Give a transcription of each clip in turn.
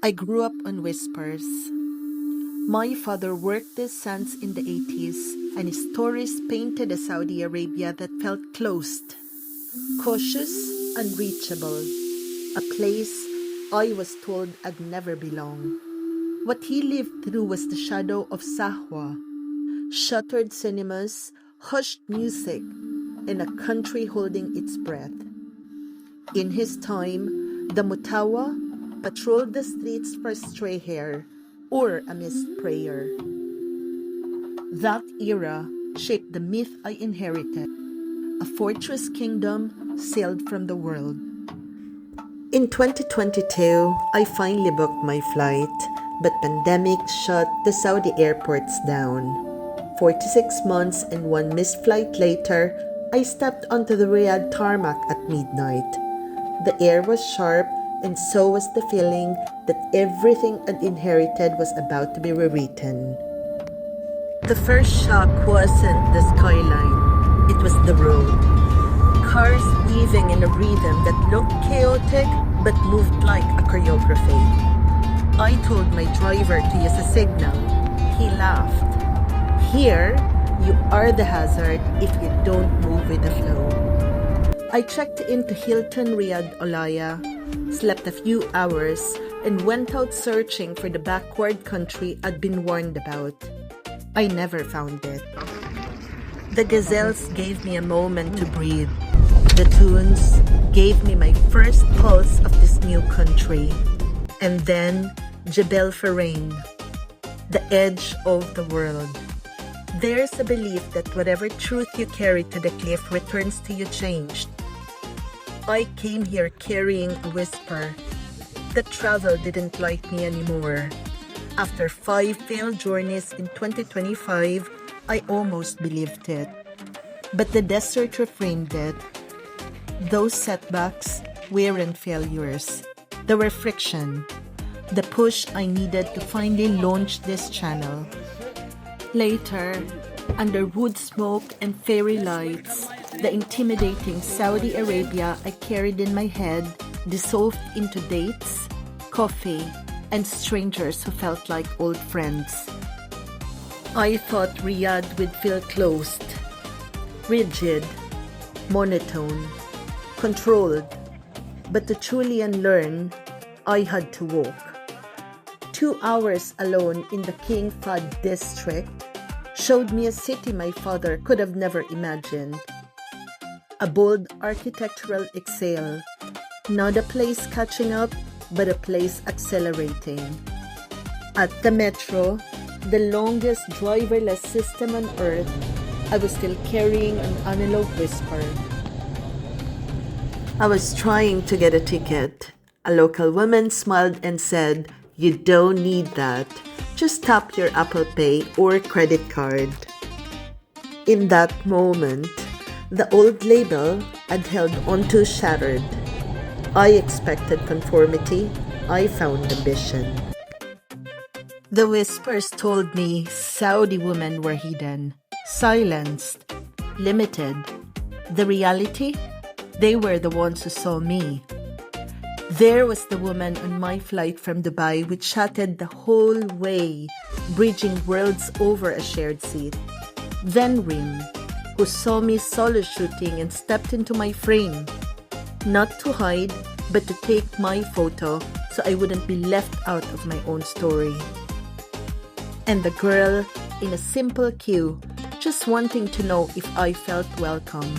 I grew up on whispers. My father worked the sands in the 80s, and his stories painted a Saudi Arabia that felt closed, cautious, unreachable, a place I was told I'd never belong. What he lived through was the shadow of Sahwa, shuttered cinemas, hushed music, and a country holding its breath. In his time, the Mutawa patrolled the streets for stray hair or a missed prayer. That era shaped the myth I inherited. A fortress kingdom sailed from the world. In 2022, I finally booked my flight, but pandemic shut the Saudi airports down. 46 months and one missed flight later, I stepped onto the Riyadh tarmac at midnight. The air was sharp, and so was the feeling that everything I'd inherited was about to be rewritten. The first shock wasn't the skyline, it was the road. Cars weaving in a rhythm that looked chaotic but moved like a choreography. I told my driver to use a signal. He laughed. Here, you are the hazard if you don't move with the flow. I checked into Hilton Riyadh Olaya, slept a few hours, and went out searching for the backward country I'd been warned about. I never found it. The gazelles gave me a moment to breathe. The tunes gave me my first pulse of this new country. And then Jebel Farain, the edge of the world. There's a belief that whatever truth you carry to the cliff returns to you changed. I came here carrying a whisper that travel didn't like me anymore. After 5 failed journeys in 2025, I almost believed it. But the desert reframed it. Those setbacks weren't failures. They were friction. The push I needed to finally launch this channel. Later, under wood smoke and fairy lights, the intimidating Saudi Arabia I carried in my head dissolved into dates, coffee, and strangers who felt like old friends. I thought Riyadh would feel closed, rigid, monotone, controlled, but to truly unlearn, I had to walk. 2 hours alone in the King Fahd district showed me a city my father could have never imagined. A bold architectural exhale, not a place catching up, but a place accelerating. At the metro, the longest driverless system on earth, I was still carrying an analog whisper. I was trying to get a ticket. A local woman smiled and said, "You don't need that. Just tap your Apple Pay or credit card." In that moment, the old label I'd held onto shattered. I expected conformity. I found ambition. The whispers told me Saudi women were hidden, silenced, limited. The reality? They were the ones who saw me. There was the woman on my flight from Dubai, which chatted the whole way, bridging worlds over a shared seat. Then Rim, who saw me solo shooting and stepped into my frame, not to hide, but to take my photo so I wouldn't be left out of my own story. And the girl in a simple queue, just wanting to know if I felt welcome.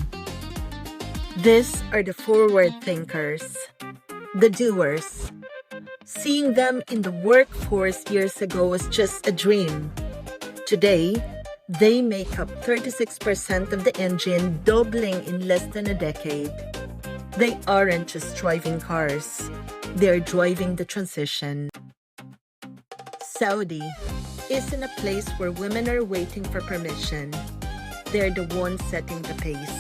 These are the forward thinkers, the doers. Seeing them in the workforce years ago was just a dream. Today, they make up 36% of the engine, doubling in less than a decade. They aren't just driving cars, they're driving the transition. Saudi isn't a place where women are waiting for permission. They're the ones setting the pace.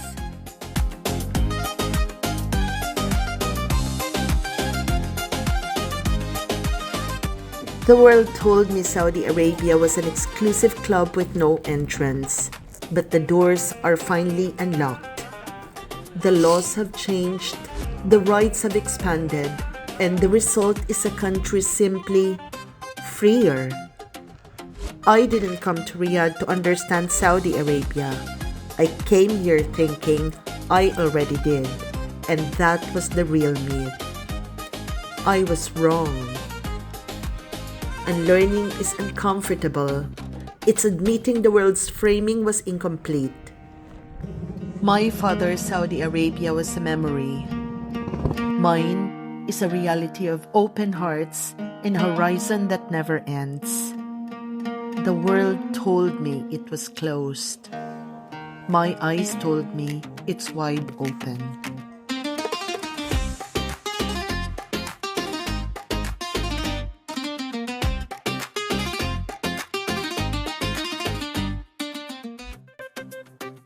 The world told me Saudi Arabia was an exclusive club with no entrance, but the doors are finally unlocked. The laws have changed, the rights have expanded, And the result is a country simply freer. I didn't come to Riyadh to understand Saudi Arabia. I came here thinking I already did, and that was the real myth. I was wrong. Unlearning is uncomfortable. It's admitting the world's framing was incomplete. My father's Saudi Arabia was a memory. Mine is a reality of open hearts and a horizon that never ends. The world told me it was closed. My eyes told me it's wide open.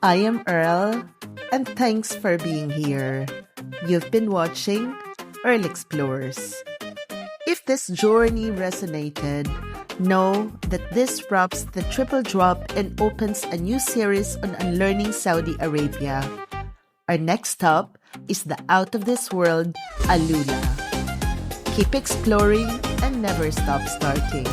I am Earl, and thanks for being here. You've been watching Earl Explores. If this journey resonated, know that this wraps the triple drop and opens a new series on unlearning Saudi Arabia. Our next stop is the out-of-this-world Alula. Keep exploring and never stop starting.